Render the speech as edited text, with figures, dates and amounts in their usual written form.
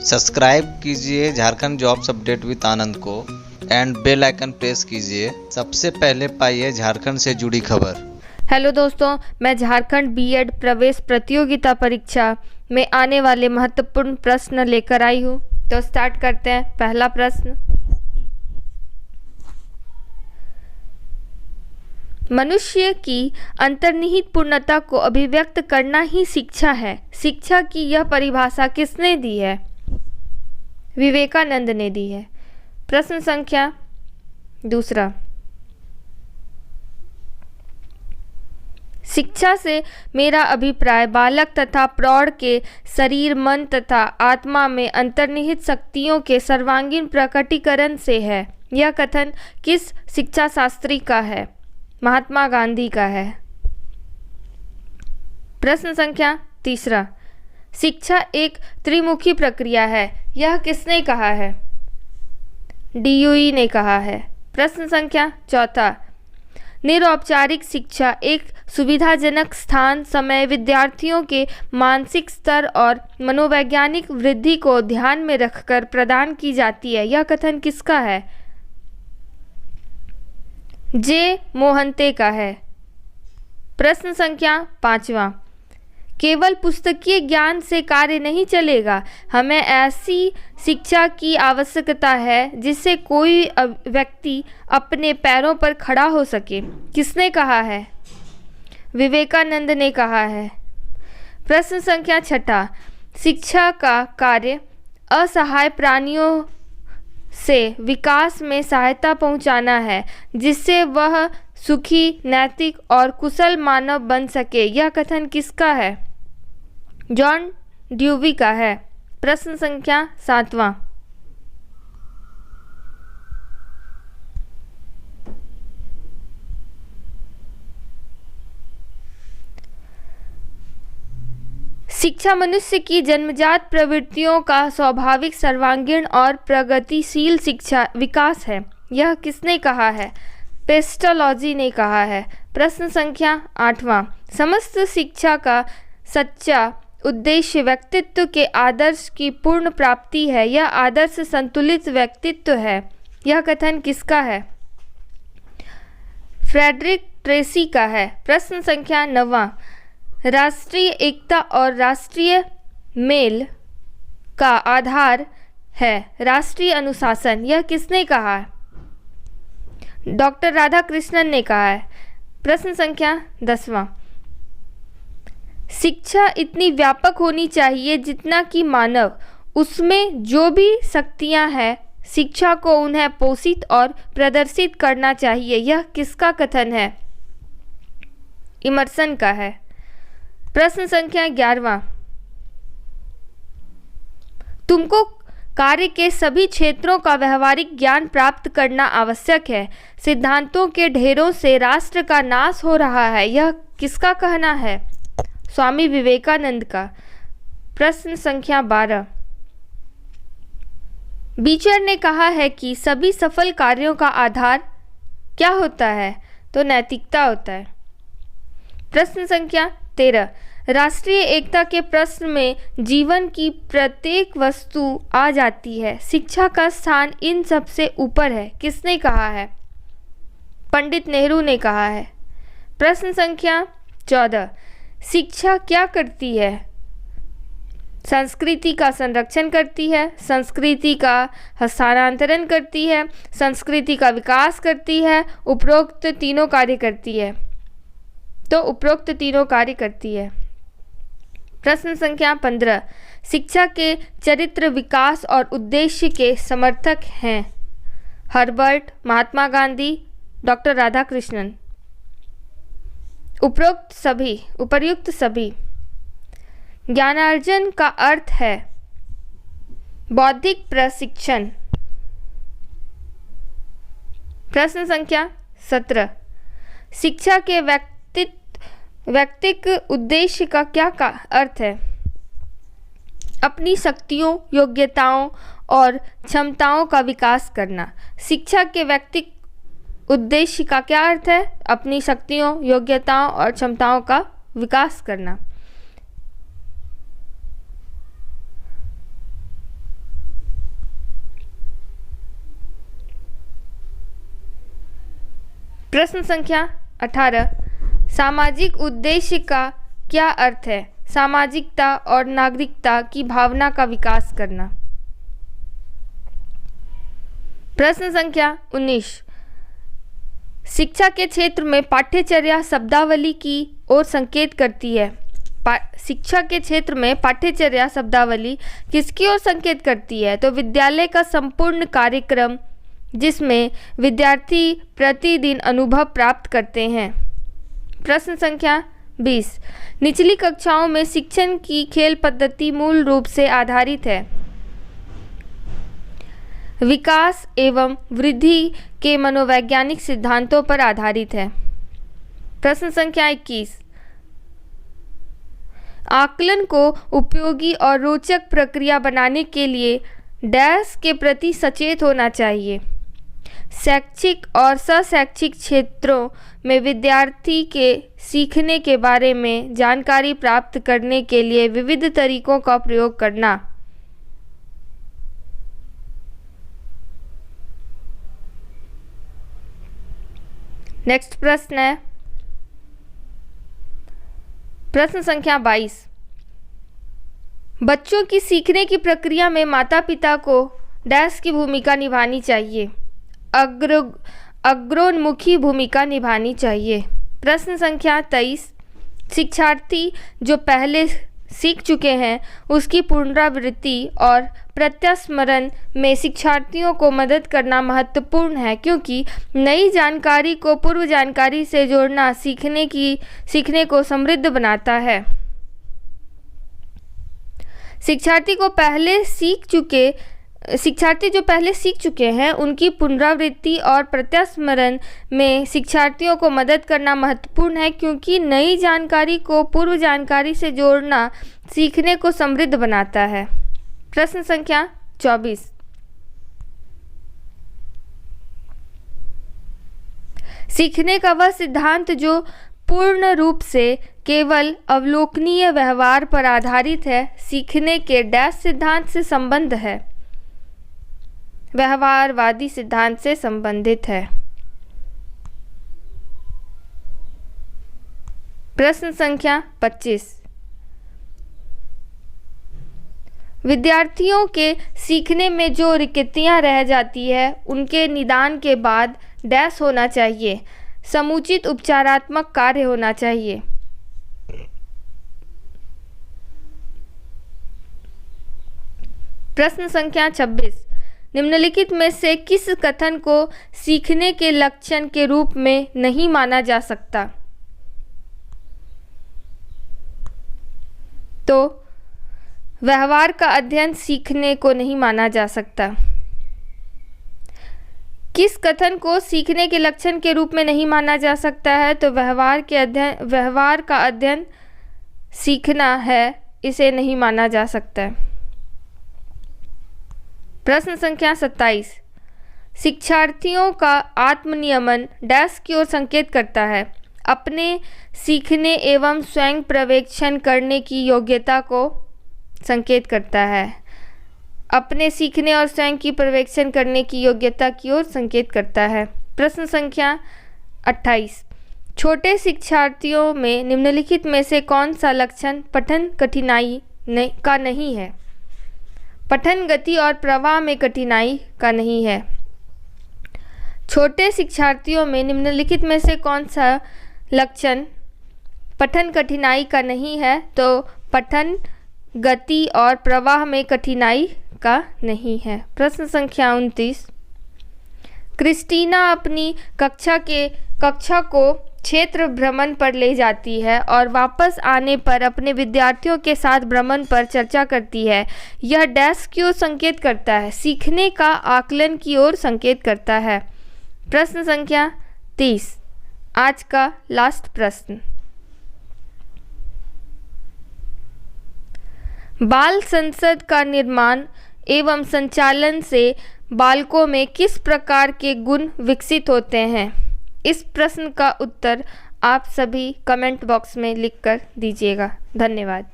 Subscribe कीजिए Jharkhand jobs update with आनंद को and bell icon press कीजिए। सबसे पहले पाइए झारखंड से जुड़ी खबर। हेलो दोस्तों, मैं झारखंड बीएड प्रवेश प्रतियोगिता परीक्षा में आने वाले महत्वपूर्ण प्रश्न लेकर आई हूँ। तो स्टार्ट करते हैं। पहला प्रश्न, मनुष्य की अंतर्निहित पूर्णता को अभिव्यक्त करना ही शिक्षा है। शिक्षा की यह परिभाषा किसने दी है? विवेकानंद ने दी है। प्रश्न संख्या दूसरा, शिक्षा से मेरा अभिप्राय बालक तथा प्रौढ़ के शरीर, मन तथा आत्मा में अंतर्निहित शक्तियों के सर्वांगीण प्रकटीकरण से है। यह कथन किस शिक्षा शास्त्री का है? महात्मा गांधी का है। प्रश्न संख्या तीसरा, शिक्षा एक त्रिमुखी प्रक्रिया है। यह किसने कहा है? DUE ने कहा है। प्रश्न संख्या चौथा, निरौपचारिक शिक्षा एक सुविधाजनक स्थान, समय, विद्यार्थियों के मानसिक स्तर और मनोवैज्ञानिक वृद्धि को ध्यान में रखकर प्रदान की जाती है। यह कथन किसका है? जे मोहंते का है। प्रश्न संख्या पांचवा, केवल पुस्तकीय ज्ञान से कार्य नहीं चलेगा, हमें ऐसी शिक्षा की आवश्यकता है जिससे कोई व्यक्ति अपने पैरों पर खड़ा हो सके। किसने कहा है? विवेकानंद ने कहा है। प्रश्न संख्या छठा, शिक्षा का कार्य असहाय प्राणियों से विकास में सहायता पहुंचाना है जिससे वह सुखी, नैतिक और कुशल मानव बन सके। यह कथन किसका है? जॉन ड्यूवी का है। प्रश्न संख्या सातवां, शिक्षा मनुष्य की जन्मजात प्रवृत्तियों का स्वाभाविक, सर्वांगीण और प्रगतिशील शिक्षा विकास है। यह किसने कहा है? पेस्टोलॉजी ने कहा है। प्रश्न संख्या आठवां, समस्त शिक्षा का सच्चा उद्देश्य व्यक्तित्व के आदर्श की पूर्ण प्राप्ति है। यह आदर्श संतुलित व्यक्तित्व है। यह कथन किसका है? फ्रेडरिक ट्रेसी का है। प्रश्न संख्या नौवां, राष्ट्रीय एकता और राष्ट्रीय मेल का आधार है राष्ट्रीय अनुशासन। यह किसने कहा है? डॉक्टर राधाकृष्णन ने कहा है। प्रश्न संख्या 10वां, शिक्षा इतनी व्यापक होनी चाहिए जितना कि मानव, उसमें जो भी शक्तियां हैं, शिक्षा को उन्हें पोषित और प्रदर्शित करना चाहिए। यह किसका कथन है? इमर्सन का है। प्रश्न संख्या 11वां, तुमको कार्य के सभी क्षेत्रों का व्यवहारिक ज्ञान प्राप्त करना आवश्यक है। सिद्धांतों के ढेरों से राष्ट्र का नाश हो रहा है। यह किसका कहना है? स्वामी विवेकानंद का। प्रश्न संख्या 12, बीचर ने कहा है कि सभी सफल कार्यों का आधार क्या होता है? तो नैतिकता होता है। प्रश्न संख्या 13, राष्ट्रीय एकता के प्रश्न में जीवन की प्रत्येक वस्तु आ जाती है। शिक्षा का स्थान इन सब से ऊपर है। किसने कहा है? पंडित नेहरू ने कहा है। प्रश्न संख्या 14, शिक्षा क्या करती है? संस्कृति का संरक्षण करती है, संस्कृति का हस्तांतरण करती है, संस्कृति का विकास करती है, उपरोक्त तीनों कार्य करती है। तो उपरोक्त तीनों कार्य करती है। प्रश्न संख्या 15, शिक्षा के चरित्र, विकास और उद्देश्य के समर्थक हैं हर्बर्ट, महात्मा गांधी, डॉक्टर राधाकृष्णन। उपर्युक्त सभी ज्ञानार्जन का अर्थ है बौद्धिक प्रशिक्षण। प्रश्न संख्या 17, शिक्षा के व्यक्तिक उद्देश्य का क्या अर्थ है? अपनी शक्तियों, योग्यताओं और क्षमताओं का विकास करना। शिक्षा के व्यक्तिक उद्देश्य का क्या अर्थ है? अपनी शक्तियों, योग्यताओं और क्षमताओं का विकास करना। प्रश्न संख्या 18, सामाजिक उद्देश्य का क्या अर्थ है? सामाजिकता और नागरिकता की भावना का विकास करना। प्रश्न संख्या 19, शिक्षा के क्षेत्र में पाठ्यचर्या शब्दावली की ओर संकेत करती है। शिक्षा के क्षेत्र में पाठ्यचर्या शब्दावली किसकी ओर संकेत करती है? तो विद्यालय का संपूर्ण कार्यक्रम जिसमें विद्यार्थी प्रतिदिन अनुभव प्राप्त करते हैं। प्रश्न संख्या 20, निचली कक्षाओं में शिक्षण की खेल पद्धति मूल रूप से आधारित है। विकास एवं वृद्धि के मनोवैज्ञानिक सिद्धांतों पर आधारित है। प्रश्न संख्या 21, आकलन को उपयोगी और रोचक प्रक्रिया बनाने के लिए डैश के प्रति सचेत होना चाहिए। शैक्षिक और शैक्षिक क्षेत्रों में विद्यार्थी के सीखने के बारे में जानकारी प्राप्त करने के लिए विविध तरीकों का प्रयोग करना। नेक्स्ट प्रश्न है प्रश्न संख्या 22, बच्चों की सीखने की प्रक्रिया में माता पिता को डैश की भूमिका निभानी चाहिए। अग्रोन्मुखी भूमिका निभानी चाहिए। प्रश्न संख्या 23, शिक्षार्थी जो पहले सीख चुके हैं उसकी पुनरावृत्ति और प्रत्यास्मरण में शिक्षार्थियों को मदद करना महत्वपूर्ण है, क्योंकि नई जानकारी को पूर्व जानकारी से जोड़ना सीखने को समृद्ध बनाता है। शिक्षार्थी जो पहले सीख चुके हैं उनकी पुनरावृत्ति और प्रत्यास्मरण में शिक्षार्थियों को मदद करना महत्वपूर्ण है, क्योंकि नई जानकारी को पूर्व जानकारी से जोड़ना सीखने को समृद्ध बनाता है। प्रश्न संख्या 24, सीखने का वह सिद्धांत जो पूर्ण रूप से केवल अवलोकनीय व्यवहार पर आधारित है, सीखने के डैश सिद्धांत से संबंध है। व्यवहारवादी सिद्धांत से संबंधित है। प्रश्न संख्या 25, विद्यार्थियों के सीखने में जो रिक्तियां रह जाती है उनके निदान के बाद डैश होना चाहिए। समुचित उपचारात्मक कार्य होना चाहिए। प्रश्न संख्या 26, निम्नलिखित में से किस कथन को सीखने के लक्षण के रूप में नहीं माना जा सकता? तो व्यवहार का अध्ययन सीखने को नहीं माना जा सकता। किस कथन को सीखने के लक्षण के रूप में नहीं माना जा सकता है? तो व्यवहार का अध्ययन सीखना है, इसे नहीं माना जा सकता है। प्रश्न संख्या 27, शिक्षार्थियों का आत्मनियमन डैश की ओर संकेत करता है। अपने सीखने एवं स्वयं पर्यवेक्षण करने की योग्यता को संकेत करता है। अपने सीखने और स्वयं की पर्यवेक्षण करने की योग्यता की ओर संकेत करता है। प्रश्न संख्या 28, छोटे शिक्षार्थियों में निम्नलिखित में से कौन सा लक्षण पठन कठिनाई का नहीं है? पठन गति और प्रवाह में कठिनाई का नहीं है। छोटे शिक्षार्थियों में निम्नलिखित में से कौन सा लक्षण पठन कठिनाई का नहीं है? तो पठन गति और प्रवाह में कठिनाई का नहीं है। प्रश्न संख्या 29, क्रिस्टीना अपनी कक्षा को क्षेत्र भ्रमण पर ले जाती है और वापस आने पर अपने विद्यार्थियों के साथ भ्रमण पर चर्चा करती है। यह डैश की ओर संकेत करता है, सीखने का आकलन की ओर संकेत करता है। प्रश्न संख्या 30, आज का लास्ट प्रश्न, बाल संसद का निर्माण एवं संचालन से बालकों में किस प्रकार के गुण विकसित होते हैं? इस प्रश्न का उत्तर आप सभी कमेंट बॉक्स में लिखकर दीजिएगा। धन्यवाद।